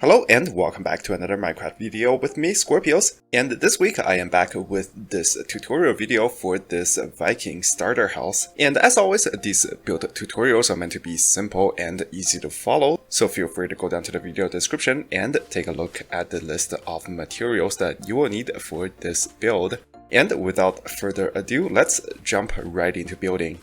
Hello and welcome back to another Minecraft video with me, Scorpios, and this week I am back with this tutorial video for this Viking starter house. And as always, these build tutorials are meant to be simple and easy to follow, so feel free to go down to the video description and take a look at the list of materials that you will need for this build. And without further ado, let's jump right into building.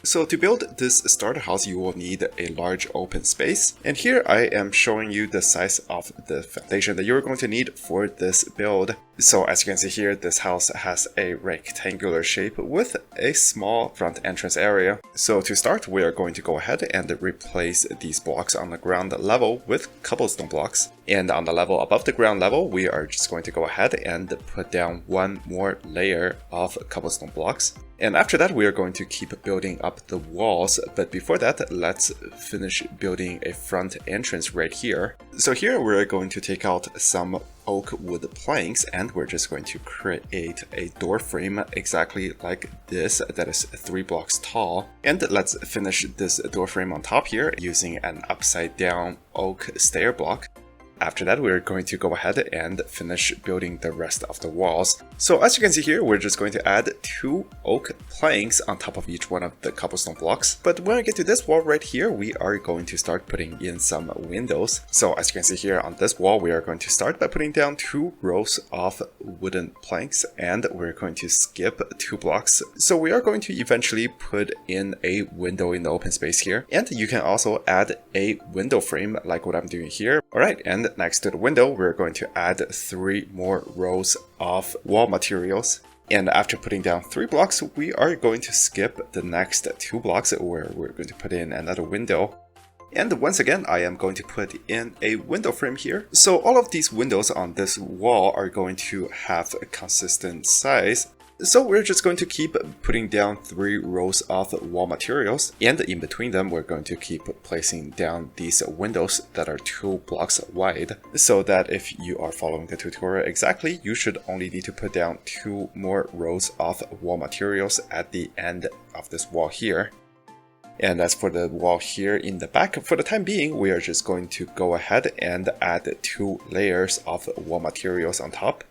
So to build this starter house, you will need a large open space. And here I am showing you the size of the foundation that you're going to need for this build. So as you can see here, this house has a rectangular shape with a small front entrance area. So to start, we are going to go ahead and replace these blocks on the ground level with cobblestone blocks. And on the level above the ground level, we are just going to go ahead and put down one more layer of cobblestone blocks. And after that, we are going to keep building up the walls. But before that, let's finish building a front entrance right here. So here we're going to take out some oak wood planks and we're just going to create a door frame exactly like this that is 3 blocks tall. And let's finish this door frame on top here using an upside down oak stair block. After that, we're going to go ahead and finish building the rest of the walls. So as you can see here, we're just going to add 2 oak planks on top of each one of the cobblestone blocks. But when we get to this wall right here, we are going to start putting in some windows. So as you can see here on this wall, we are going to start by putting down 2 rows of wooden planks and we're going to skip 2 blocks. So we are going to eventually put in a window in the open space here. And you can also add a window frame like what I'm doing here. Alright, and next to the window, we're going to add 3 more rows of wall materials. And after putting down 3 blocks, we are going to skip the next 2 blocks where we're going to put in another window. And once again, I am going to put in a window frame here. So all of these windows on this wall are going to have a consistent size. So we're just going to keep putting down 3 rows of wall materials, and in between them we're going to keep placing down these windows that are 2 blocks wide, so that if you are following the tutorial exactly, you should only need to put down 2 more rows of wall materials at the end of this wall here. And as for the wall here in the back, for the time being, we are just going to go ahead and add 2 layers of wall materials on top.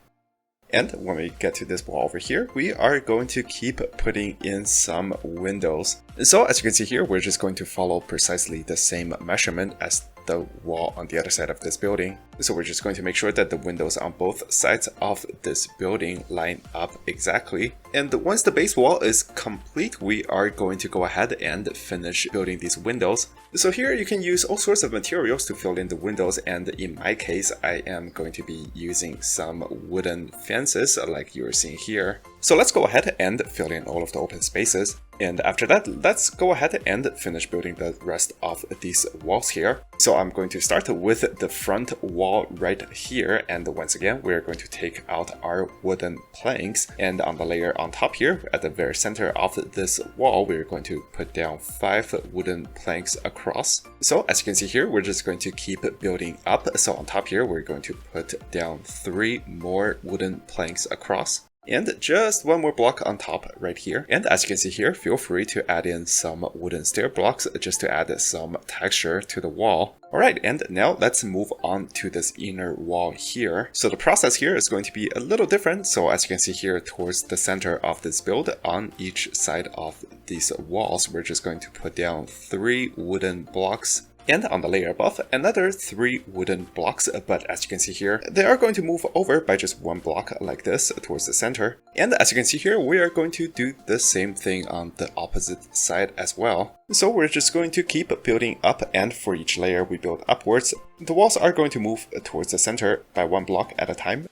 And when we get to this wall over here, we are going to keep putting in some windows. So as you can see here, we're just going to follow precisely the same measurement as the wall on the other side of this building. So we're just going to make sure that the windows on both sides of this building line up exactly. And once the base wall is complete, we are going to go ahead and finish building these windows. So here you can use all sorts of materials to fill in the windows, and in my case, I am going to be using some wooden fences like you're seeing here. So let's go ahead and fill in all of the open spaces. And after that, let's go ahead and finish building the rest of these walls here. So I'm going to start with the front wall right here. And once again, we're going to take out our wooden planks. And on the layer on top here, at the very center of this wall, we're going to put down 5 wooden planks across. So as you can see here, we're just going to keep building up. So on top here, we're going to put down 3 more wooden planks across. And just 1 more block on top right here. And as you can see here, feel free to add in some wooden stair blocks just to add some texture to the wall. Alright, and now let's move on to this inner wall here. So the process here is going to be a little different. So as you can see here towards the center of this build, on each side of these walls, we're just going to put down 3 wooden blocks. And on the layer above, another 3 wooden blocks, but as you can see here, they are going to move over by just 1 block like this towards the center. And as you can see here, we are going to do the same thing on the opposite side as well. So we're just going to keep building up, and for each layer we build upwards. The walls are going to move towards the center by 1 block at a time.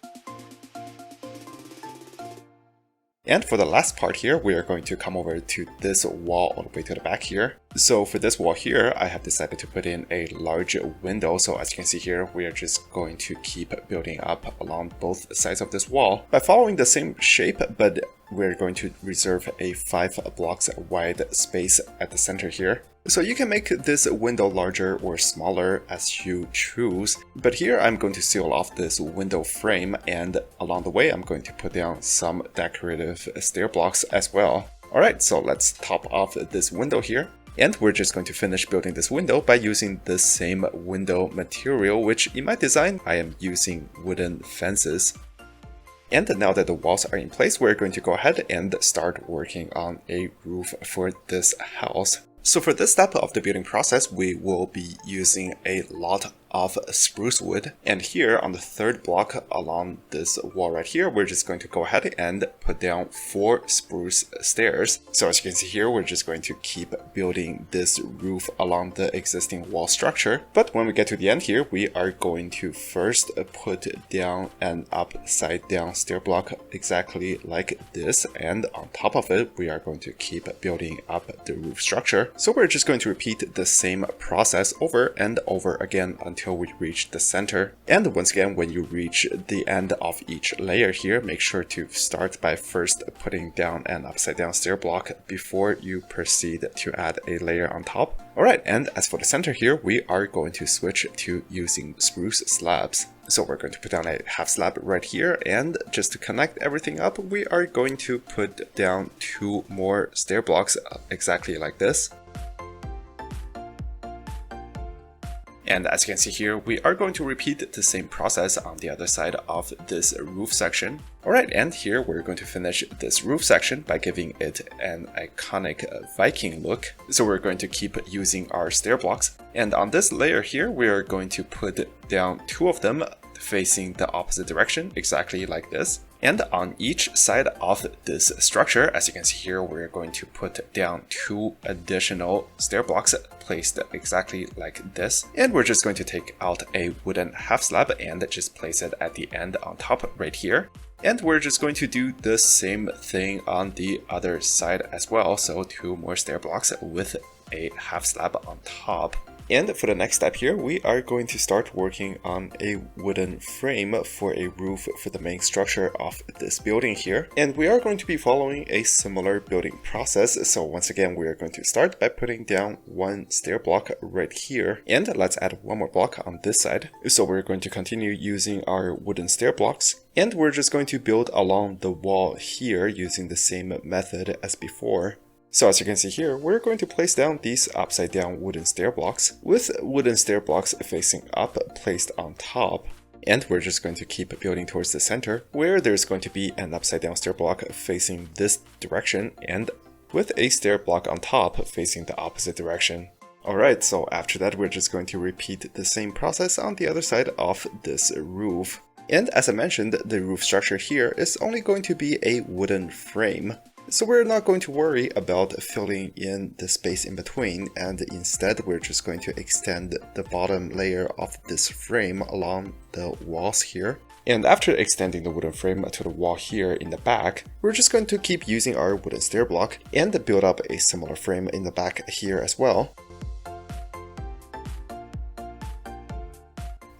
And for the last part here, we are going to come over to this wall all the way to the back here. So for this wall here, I have decided to put in a large window. So as you can see here, we are just going to keep building up along both sides of this wall by following the same shape, but we're going to reserve a 5 blocks wide space at the center here. So you can make this window larger or smaller as you choose, but here I'm going to seal off this window frame, and along the way I'm going to put down some decorative stair blocks as well. Alright, so let's top off this window here. And we're just going to finish building this window by using the same window material, which in my design, I am using wooden fences. And now that the walls are in place, we're going to go ahead and start working on a roof for this house. So for this step of the building process, we will be using a lot of spruce wood. And here on the third block along this wall right here, we're just going to go ahead and put down 4 spruce stairs. So as you can see here, we're just going to keep building this roof along the existing wall structure. But when we get to the end here, we are going to first put down an upside down stair block exactly like this. And on top of it, we are going to keep building up the roof structure. So we're just going to repeat the same process over and over again until we reach the center. And once again, when you reach the end of each layer here, make sure to start by first putting down an upside down stair block before you proceed to add a layer on top. Alright, and as for the center here, we are going to switch to using spruce slabs. So we're going to put down a half slab right here, and just to connect everything up, we are going to put down 2 more stair blocks exactly like this. And as you can see here, we are going to repeat the same process on the other side of this roof section. Alright, and here we're going to finish this roof section by giving it an iconic Viking look. So we're going to keep using our stair blocks. And on this layer here, we are going to put down 2 of them facing the opposite direction, exactly like this. And on each side of this structure, as you can see here, we're going to put down 2 additional stair blocks placed exactly like this. And we're just going to take out a wooden half slab and just place it at the end on top right here. And we're just going to do the same thing on the other side as well. So 2 more stair blocks with a half slab on top. And for the next step here, we are going to start working on a wooden frame for a roof for the main structure of this building here. And we are going to be following a similar building process. So once again, we are going to start by putting down 1 stair block right here. And let's add 1 more block on this side. So we're going to continue using our wooden stair blocks. And we're just going to build along the wall here using the same method as before. So as you can see here, we're going to place down these upside down wooden stair blocks with wooden stair blocks facing up placed on top. And we're just going to keep building towards the center where there's going to be an upside down stair block facing this direction and with a stair block on top facing the opposite direction. Alright, so after that we're just going to repeat the same process on the other side of this roof. And as I mentioned, the roof structure here is only going to be a wooden frame. So we're not going to worry about filling in the space in between, and instead we're just going to extend the bottom layer of this frame along the walls here. And after extending the wooden frame to the wall here in the back, we're just going to keep using our wooden stair block and build up a similar frame in the back here as well.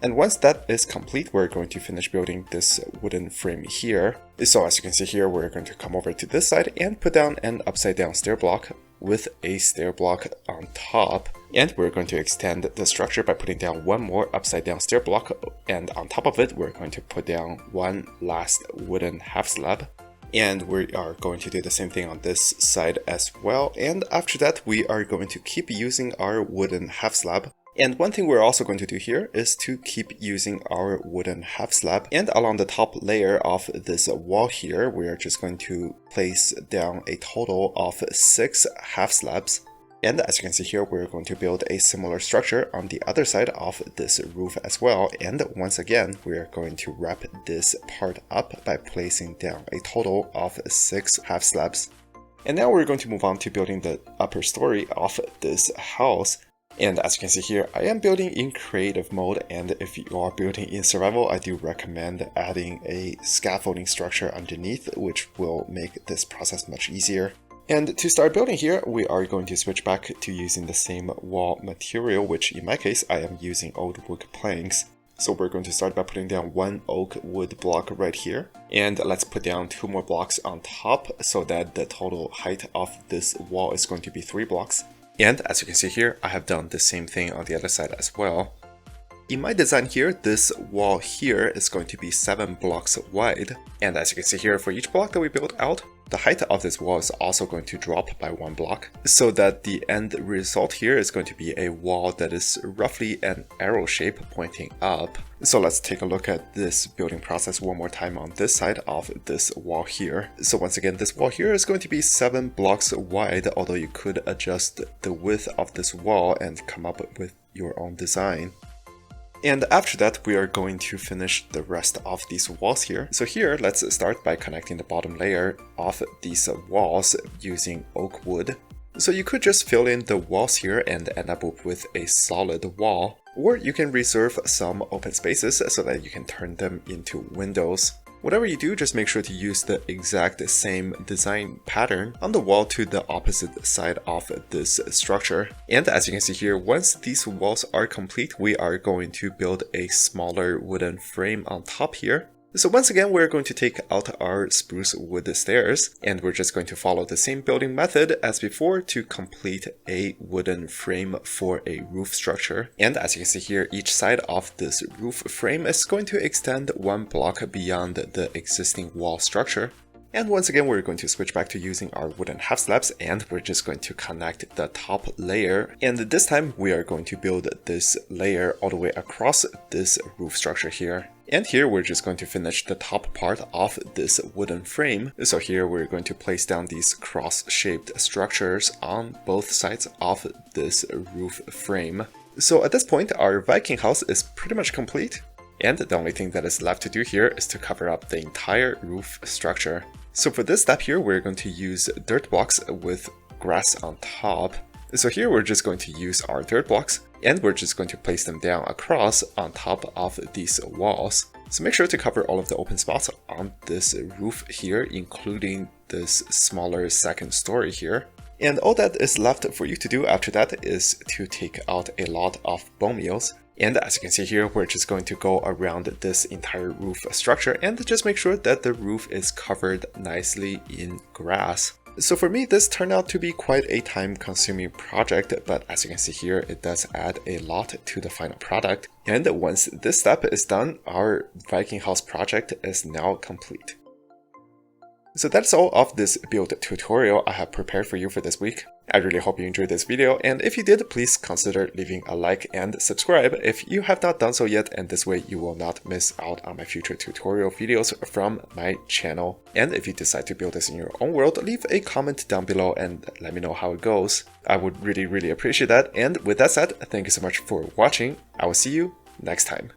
And once that is complete, we're going to finish building this wooden frame here. So as you can see here, we're going to come over to this side and put down an upside down stair block with a stair block on top. And we're going to extend the structure by putting down 1 more upside down stair block. And on top of it, we're going to put down 1 last wooden half slab. And we are going to do the same thing on this side as well. And after that, we are going to keep using our wooden half slab. And one thing we're also going to do here is to keep using our wooden half slab. And along the top layer of this wall here, we are just going to place down a total of 6 half slabs. And as you can see here, we're going to build a similar structure on the other side of this roof as well. And once again, we are going to wrap this part up by placing down a total of 6 half slabs. And now we're going to move on to building the upper story of this house. And as you can see here, I am building in creative mode, and if you are building in survival, I do recommend adding a scaffolding structure underneath, which will make this process much easier. And to start building here, we are going to switch back to using the same wall material, which in my case, I am using old wood planks. So we're going to start by putting down 1 oak wood block right here. And let's put down 2 more blocks on top so that the total height of this wall is going to be 3 blocks. And as you can see here, I have done the same thing on the other side as well. In my design here, this wall here is going to be 7 blocks wide. And as you can see here, for each block that we build out, the height of this wall is also going to drop by 1 block, so that the end result here is going to be a wall that is roughly an arrow shape pointing up. So let's take a look at this building process one more time on this side of this wall here. So once again, this wall here is going to be 7 blocks wide, although you could adjust the width of this wall and come up with your own design. And after that, we are going to finish the rest of these walls here. So here, let's start by connecting the bottom layer of these walls using oak wood. So you could just fill in the walls here and end up with a solid wall, or you can reserve some open spaces so that you can turn them into windows. Whatever you do, just make sure to use the exact same design pattern on the wall to the opposite side of this structure. And as you can see here, once these walls are complete, we are going to build a smaller wooden frame on top here. So once again, we're going to take out our spruce wood stairs, and we're just going to follow the same building method as before to complete a wooden frame for a roof structure. And as you can see here, each side of this roof frame is going to extend 1 block beyond the existing wall structure. And once again, we're going to switch back to using our wooden half slabs, and we're just going to connect the top layer. And this time we are going to build this layer all the way across this roof structure here. And here we're just going to finish the top part of this wooden frame. So here we're going to place down these cross-shaped structures on both sides of this roof frame. So at this point, our Viking house is pretty much complete. And the only thing that is left to do here is to cover up the entire roof structure. So for this step here, we're going to use dirt blocks with grass on top. So here we're just going to use our dirt blocks, and we're just going to place them down across on top of these walls. So make sure to cover all of the open spots on this roof here, including this smaller second story here. And all that is left for you to do after that is to take out a lot of bone meals. And as you can see here, we're just going to go around this entire roof structure and just make sure that the roof is covered nicely in grass. So for me, this turned out to be quite a time-consuming project, but as you can see here, it does add a lot to the final product. And once this step is done, our Viking house project is now complete. So that's all of this build tutorial I have prepared for you for this week. I really hope you enjoyed this video, and if you did, please consider leaving a like and subscribe if you have not done so yet, and this way you will not miss out on my future tutorial videos from my channel. And if you decide to build this in your own world, leave a comment down below and let me know how it goes. I would really appreciate that, and with that said, thank you so much for watching. I will see you next time.